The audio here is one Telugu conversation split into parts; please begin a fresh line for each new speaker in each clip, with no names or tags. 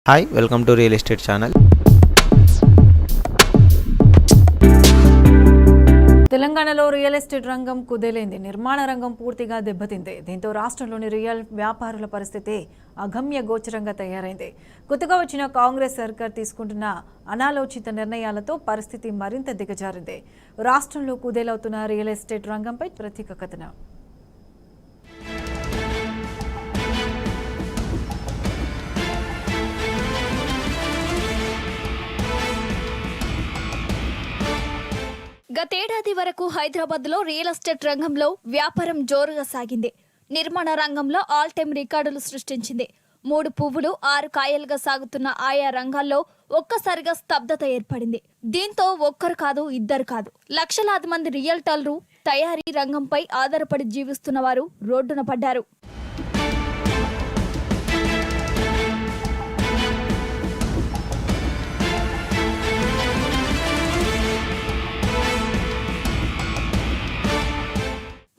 Hi welcome to real estate channel.
తెలంగాణలో రియల్ ఎస్టేట్ రంగం కుదేలైంది. నిర్మాణ రంగం పూర్తిగా దెబ్బతింది. దీంతో రాష్ట్రంలోని రియల్ వ్యాపారుల పరిస్థితి అగమ్య గోచరంగా తయారైంది. కొత్తగా వచ్చిన కాంగ్రెస్ సర్కార్ తీసుకుంటున్న అనాలోచిత నిర్ణయాలతో పరిస్థితి మరింత దిగజారింది. రాష్ట్రంలో కుదేలవుతున్న రియల్ ఎస్టేట్ రంగంపై ప్రత్యేక కథనం.
గతేడాది వరకు హైదరాబాద్లో రియల్ ఎస్టేట్ రంగంలో వ్యాపారం జోరుగా సాగింది. నిర్మాణ రంగంలో ఆల్ టైమ్ రికార్డులు సృష్టించింది. 3 పువ్వులు 6 కాయలుగా సాగుతున్న ఆయా రంగాల్లో ఒక్కసారిగా స్తబ్దత ఏర్పడింది. దీంతో ఒక్కరు కాదు, ఇద్దరు కాదు, లక్షలాది మంది రియల్టర్లు తయారీ రంగంపై ఆధారపడి జీవిస్తున్న వారు రోడ్డున పడ్డారు.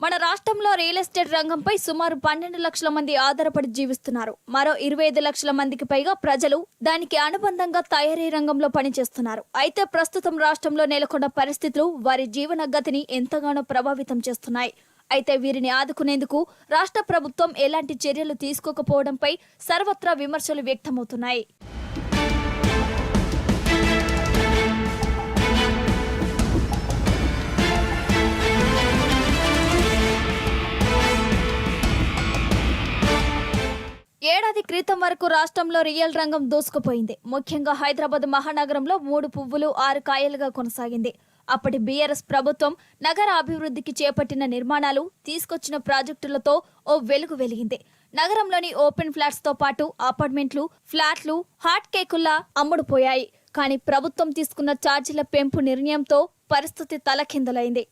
మన రాష్ట్రంలో రియల్ ఎస్టేట్ రంగంపై సుమారు 12 లక్షల మంది ఆధారపడి జీవిస్తున్నారు. మరో 25 లక్షల మందికి పైగా ప్రజలు దానికి అనుబంధంగా తయారీ రంగంలో పనిచేస్తున్నారు. అయితే ప్రస్తుతం రాష్ట్రంలో నెలకొన్న పరిస్థితులు వారి జీవన గతిని ఎంతగానో ప్రభావితం చేస్తున్నాయి. అయితే వీరిని ఆదుకునేందుకు రాష్ట్ర ప్రభుత్వం ఎలాంటి చర్యలు తీసుకోకపోవడంపై సర్వత్రా విమర్శలు వ్యక్తమవుతున్నాయి. ఏడాది క్రితం వరకు రాష్ట్రంలో రియల్ రంగం దూసుకుపోయింది. ముఖ్యంగా హైదరాబాద్ మహానగరంలో 3 పువ్వులు 6 కాయలుగా కొనసాగింది. అప్పటి బీఆర్ఎస్ ప్రభుత్వం నగర అభివృద్ధికి చేపట్టిన నిర్మాణాలు, తీసుకొచ్చిన ప్రాజెక్టులతో ఓ వెలుగు వెలిగింది. నగరంలోని ఓపెన్ ఫ్లాట్స్ తో పాటు అపార్ట్మెంట్లు, ఫ్లాట్లు హాట్ కేకుల్లా అమ్ముడుపోయాయి. కానీ ప్రభుత్వం తీసుకున్న ఛార్జీల పెంపు నిర్ణయంతో పరిస్థితి తలకిందులైంది.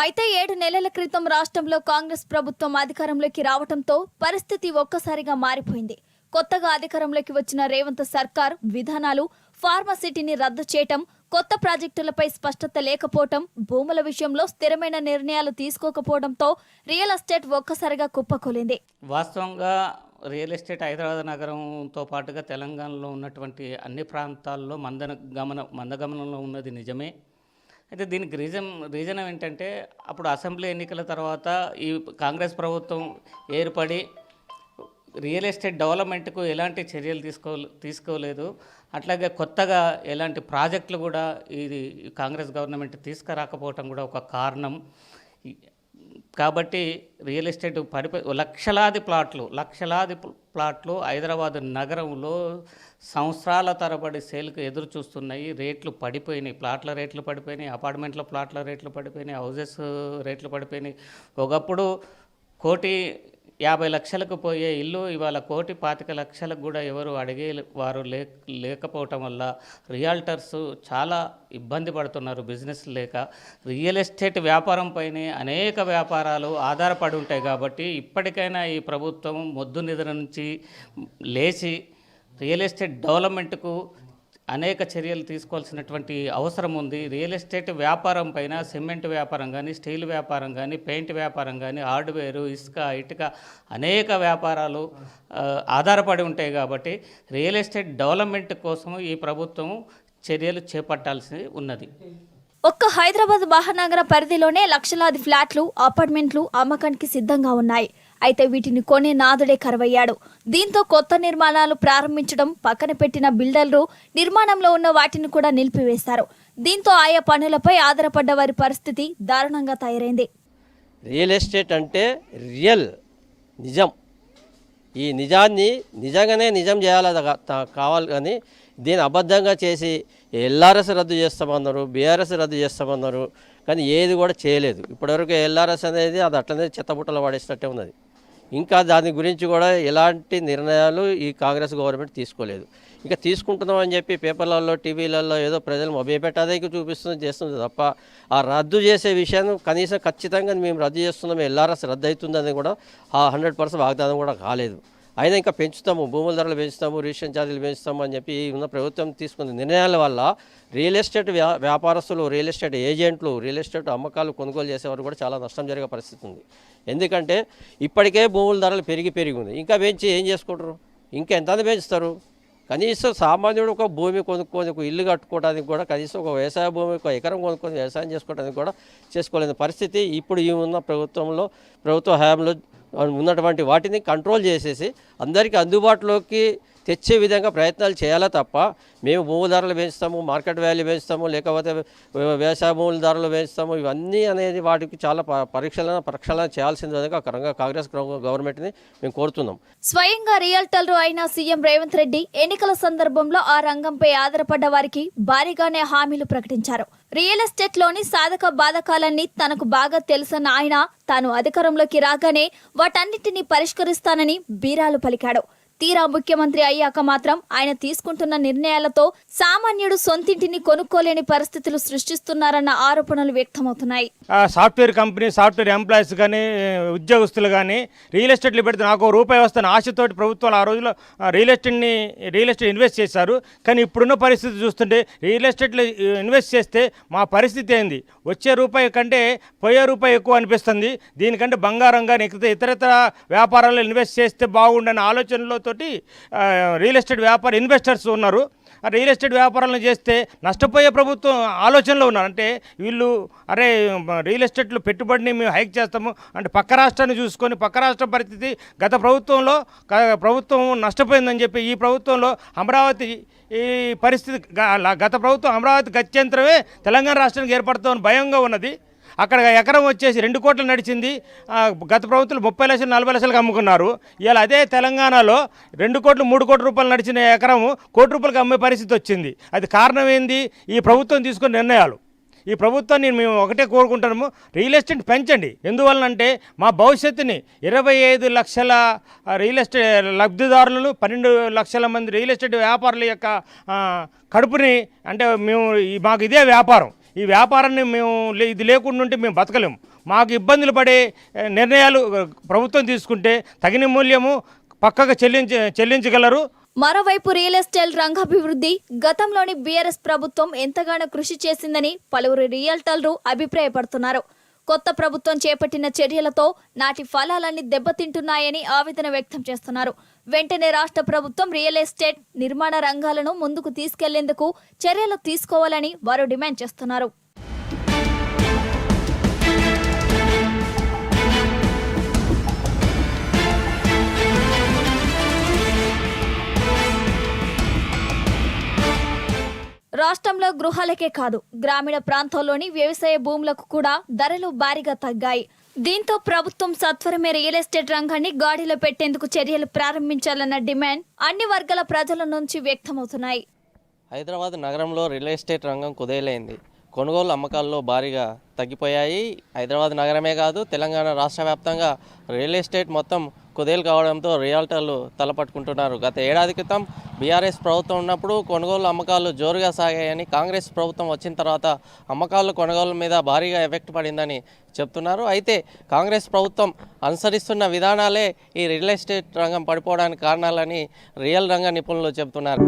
అయితే 7 నెలల క్రితం రాష్ట్రంలో కాంగ్రెస్ ప్రభుత్వం అధికారంలోకి రావడంతో పరిస్థితి ఒక్కసారిగా మారిపోయింది. కొత్తగా అధికారంలోకి వచ్చిన రేవంత్ సర్కార్ విధానాలు, ఫార్మాసిటీని రద్దు చేయటం, కొత్త ప్రాజెక్టులపై స్పష్టత లేకపోవటం, భూముల విషయంలో స్థిరమైన నిర్ణయాలు తీసుకోకపోవడంతో రియల్ ఎస్టేట్ ఒక్కసారిగా కుప్పకూలింది.
వాస్తవంగా రియల్ ఎస్టేట్ హైదరాబాద్ నగరంతో పాటుగా తెలంగాణలో ఉన్నటువంటి అన్ని ప్రాంతాల్లో మందగమనంలో ఉన్నది నిజమే. అయితే దీనికి రీజన్ ఏంటంటే అప్పుడు అసెంబ్లీ ఎన్నికల తర్వాత ఈ కాంగ్రెస్ ప్రభుత్వం ఏర్పడి రియల్ ఎస్టేట్ డెవలప్మెంట్కు ఎలాంటి చర్యలు తీసుకోలేదు. అట్లాగే కొత్తగా ఎలాంటి ప్రాజెక్టులు కూడా ఇది కాంగ్రెస్ గవర్నమెంట్ తీసుకురాకపోవటం కూడా ఒక కారణం. కాబట్టి రియల్ ఎస్టేట్ లక్షలాది ప్లాట్లు హైదరాబాద్ నగరంలో సంవత్సరాల తరబడి సేల్కు ఎదురు చూస్తున్నాయి. రేట్లు పడిపోయినాయి, ప్లాట్ల రేట్లు పడిపోయినాయి, అపార్ట్మెంట్ల ప్లాట్ల రేట్లు పడిపోయినాయి, హౌజెస్ రేట్లు పడిపోయినాయి. ఒకప్పుడు 1,50,00,000కు పోయే ఇల్లు ఇవాళ 1,25,00,000కు కూడా ఎవరు అడిగేవారు లేకపోవటం వల్ల రియాల్టర్స్ చాలా ఇబ్బంది పడుతున్నారు. బిజినెస్ లేక రియల్ ఎస్టేట్ వ్యాపారంపైనే అనేక వ్యాపారాలు ఆధారపడి ఉంటాయి. కాబట్టి ఇప్పటికైనా ఈ ప్రభుత్వం మొద్దు నిద్ర నుంచి లేచి రియల్ ఎస్టేట్ డెవలప్మెంట్కు అనేక చర్యలు తీసుకోవాల్సినటువంటి అవసరం ఉంది. రియల్ ఎస్టేట్ వ్యాపారం పైన సిమెంట్ వ్యాపారం కానీ, స్టీల్ వ్యాపారం కానీ, పెయింట్ వ్యాపారం కానీ, హార్డ్వేరు, ఇటుక అనేక వ్యాపారాలు ఆధారపడి ఉంటాయి. కాబట్టి రియల్ ఎస్టేట్ డెవలప్మెంట్ కోసం ఈ ప్రభుత్వం చర్యలు చేపట్టాల్సి ఉన్నది.
ఒక్క హైదరాబాద్ మహానగర పరిధిలోనే లక్షలాది ఫ్లాట్లు, అపార్ట్మెంట్లు అమ్మకానికి సిద్ధంగా ఉన్నాయి. అయితే వీటిని కొనే నాదుడే కరువయ్యాడు. దీంతో కొత్త నిర్మాణాలు ప్రారంభించడం పక్కన పెట్టిన బిల్డర్లు నిర్మాణంలో ఉన్న వాటిని కూడా నిలిపివేశారు. దీంతో ఆయా పనులపై ఆధారపడ్డ వారి పరిస్థితి దారుణంగా తయారైంది.
రియల్ ఎస్టేట్ అంటే రియల్ నిజం. ఈ నిజాన్ని నిజంగానే నిజం చేయాలి కావాలి. కానీ దీన్ని అబద్ధంగా చేసి ఎల్ఆర్ఎస్ రద్దు చేస్తామన్నారు, బీఆర్ఎస్ రద్దు చేస్తామన్నారు. కానీ ఏది కూడా చేయలేదు. ఇప్పటివరకు ఎల్ఆర్ఎస్ అనేది అది అట్లనే చెత్తబుట్టలో పడేసినట్టే ఉన్నది. ఇంకా దాని గురించి కూడా ఎలాంటి నిర్ణయాలు ఈ కాంగ్రెస్ గవర్నమెంట్ తీసుకోలేదు. ఇంకా తీసుకుంటున్నామని చెప్పి పేపర్లలో, టీవీలలో ఏదో ప్రజలు మభ్యపెట్టడానికి చేస్తుంది తప్ప ఆ రద్దు చేసే విషయాన్ని కనీసం ఖచ్చితంగా మేము రద్దు చేస్తున్నాము, ఎల్ఆర్ఎస్ రద్దు అవుతుందని కూడా 100% వాగ్దానం కూడా కాలేదు. అయినా ఇంకా పెంచుతాము, భూముల ధరలు పెంచుతాము, రిజిస్ట్రేషన్ ఛార్జీలు పెంచుతాము అని చెప్పి ఉన్న ప్రభుత్వం తీసుకున్న నిర్ణయాల వల్ల రియల్ ఎస్టేట్ వ్యాపారస్తులు, రియల్ ఎస్టేట్ ఏజెంట్లు, రియల్ ఎస్టేట్ అమ్మకాలు కొనుగోలు చేసేవారు కూడా చాలా నష్టం జరిగే పరిస్థితి ఉంది. ఎందుకంటే ఇప్పటికే భూముల ధరలు పెరిగి ఉంది, ఇంకా పెంచి ఏం చేసుకుంటారు? ఇంకా ఎంత పెంచుతారు? కనీసం సామాన్యుడు ఒక భూమి కొనుక్కొని ఒక ఇల్లు కట్టుకోవడానికి కూడా, కనీసం ఒక వ్యవసాయ భూమి ఒక ఎకరం కొనుక్కొని వ్యవసాయం చేసుకోవడానికి కూడా చేసుకోలేని పరిస్థితి ఇప్పుడు ఈ ఉన్న ప్రభుత్వ హయాంలో ఉన్నటువంటి వాటిని కంట్రోల్ చేసేసి అందరికీ అందుబాటులోకి తెచ్చే విధంగా ప్రయత్నాలు చేయాలా తప్ప మేము భూముల ధరలు పెంచుతాము, మార్కెట్ వాల్యూ పెంచుతాము, లేకపోతే వ్యవసాయ భూముల ధరలు పెంచుతాము, ఇవన్నీ అనేది వాటికి చాలా ప్రక్షాళన చేయాల్సిన విధంగా కాంగ్రెస్ గవర్నమెంట్ని మేము కోరుతున్నాం.
స్వయంగా రియల్టర్లు అయిన సీఎం రేవంత్ రెడ్డి ఎన్నికల సందర్భంలో ఆ రంగంపై ఆధారపడ్డ వారికి భారీగానే హామీలు ప్రకటించారు. రియల్ ఎస్టేట్ లోని సాధక బాధకాలన్నీ తనకు బాగా తెలుసన్న ఆయన తాను అధికారంలోకి రాగానే వాటన్నిటినీ పరిష్కరిస్తానని బీరాలు పలికాడు. తీరా ముఖ్యమంత్రి అయ్యాక మాత్రం ఆయన తీసుకుంటున్న నిర్ణయాలతో సామాన్యుడు సొంతింటిని కొనుక్కోలేని పరిస్థితులు సృష్టిస్తున్నారన్న ఆరోపణలు వ్యక్తమవుతున్నాయి.
సాఫ్ట్వేర్ కంపెనీ, సాఫ్ట్వేర్ ఎంప్లాయీస్ కానీ, ఉద్యోగస్తులు కానీ రియల్ ఎస్టేట్లు పెడితే నాకు రూపాయి వస్తున్న ఆశతోటి ప్రభుత్వాలు ఆ రోజుల్లో రియల్ ఎస్టేట్ ఇన్వెస్ట్ చేశారు. కానీ ఇప్పుడున్న పరిస్థితి చూస్తుంటే రియల్ ఎస్టేట్లో ఇన్వెస్ట్ చేస్తే మా పరిస్థితి ఏంది? వచ్చే రూపాయి కంటే పోయే రూపాయి ఎక్కువ అనిపిస్తుంది. దీనికంటే బంగారం కానీ ఇతరతర వ్యాపారాల్లో ఇన్వెస్ట్ చేస్తే బాగుండని ఆలోచనలో రియల్ ఎస్టేట్ వ్యాపార ఇన్వెస్టర్స్ ఉన్నారు. ఆ రియల్ ఎస్టేట్ వ్యాపారాలను చేస్తే నష్టపోయే ప్రభుత్వం ఆలోచనలో ఉన్నారు. అంటే వీళ్ళు రియల్ ఎస్టేట్లో పెట్టుబడిని మేము హైక్ చేస్తాము అంటే పక్క రాష్ట్రాన్ని చూసుకొని, పక్క రాష్ట్ర పరిస్థితి గత ప్రభుత్వం నష్టపోయిందని చెప్పి ఈ ప్రభుత్వంలో అమరావతి ఈ పరిస్థితి గత ప్రభుత్వం అమరావతి గత్యంతరమే తెలంగాణ రాష్ట్రానికి ఏర్పడుతుందని భయంగా ఉన్నది. అక్కడ ఎకరం వచ్చేసి 2 కోట్లు నడిచింది. గత ప్రభుత్వం 30 లక్షలు 40 లక్షలకు అమ్ముకున్నారు. ఇలా అదే తెలంగాణలో 2 కోట్లు 3 కోట్ల రూపాయలు నడిచిన ఎకరం 1 కోటి రూపాయలకు అమ్మే పరిస్థితి వచ్చింది. అది కారణం ఏంది? ఈ ప్రభుత్వం తీసుకున్న నిర్ణయాలు. ఈ ప్రభుత్వాన్ని మేము ఒకటే కోరుకుంటున్నాము, రియల్ ఎస్టేట్ పెంచండి. ఎందువలనంటే మా భవిష్యత్తుని 25 లక్షల రియల్ ఎస్టేట్ లబ్ధిదారులను, 12 లక్షల మంది రియల్ ఎస్టేట్ వ్యాపారుల యొక్క కడుపుని, అంటే మాకు ఇదే వ్యాపారం. ఈ వ్యాపారాన్ని ఇది లేకుండా ఉంటే మేము బతకలేము. మాకు ఇబ్బందులు పడే నిర్ణయాలు ప్రభుత్వం తీసుకుంటే తగిన మూల్యము పక్కగా చెల్లించగలరు.
మరోవైపు రియల్ ఎస్టేట్ రంగాభివృద్ధి గతంలోని బీఆర్ఎస్ ప్రభుత్వం ఎంతగానో కృషి చేసిందని పలువురు రియల్టర్లు అభిప్రాయపడుతున్నారు. కొత్త ప్రభుత్వం చేపట్టిన చర్యలతో నాటి ఫలాలన్నీ దెబ్బతింటున్నాయని ఆవేదన వ్యక్తం చేస్తున్నారు. వెంటనే రాష్ట్ర ప్రభుత్వం రియల్ ఎస్టేట్ నిర్మాణ రంగాలను ముందుకు తీసుకెళ్లేందుకు చర్యలు తీసుకోవాలని వారు డిమాండ్ చేస్తున్నారు. రాష్ట్రంలో గృహాలకే కాదు, గ్రామీణ ప్రాంతాల్లోని వ్యవసాయ భూములకు కూడా ధరలు భారీగా తగ్గాయి. దీంతో ప్రభుత్వం సత్వరమే రియల్ ఎస్టేట్ రంగాన్ని గాడిలో పెట్టేందుకు చర్యలు ప్రారంభించాలన్న డిమాండ్ అన్ని వర్గాల ప్రజల నుంచి వ్యక్తమవుతున్నాయి.
హైదరాబాద్ నగరంలో రియల్ ఎస్టేట్ రంగం కుదేలైంది. కొనుగోలు అమ్మకాల్లో భారీగా తగ్గిపోయాయి. హైదరాబాద్ నగరమే కాదు, తెలంగాణ రాష్ట్ర వ్యాప్తంగా రియల్ ఎస్టేట్ మొత్తం కుదేలు కావడంతో రియల్టర్లు తలపట్టుకుంటున్నారు. గత ఏడాది క్రితం బీఆర్ఎస్ ప్రభుత్వం ఉన్నప్పుడు కొనుగోలు అమ్మకాలు జోరుగా సాగాయని, కాంగ్రెస్ ప్రభుత్వం వచ్చిన తర్వాత అమ్మకాలు కొనుగోలు మీద భారీగా ఎఫెక్ట్ పడిందని చెప్తున్నారు. అయితే కాంగ్రెస్ ప్రభుత్వం అనుసరిస్తున్న విధానాలే ఈ రియల్ ఎస్టేట్ రంగం పడిపోవడానికి కారణాలని రియల్ రంగ నిపుణులు చెబుతున్నారు.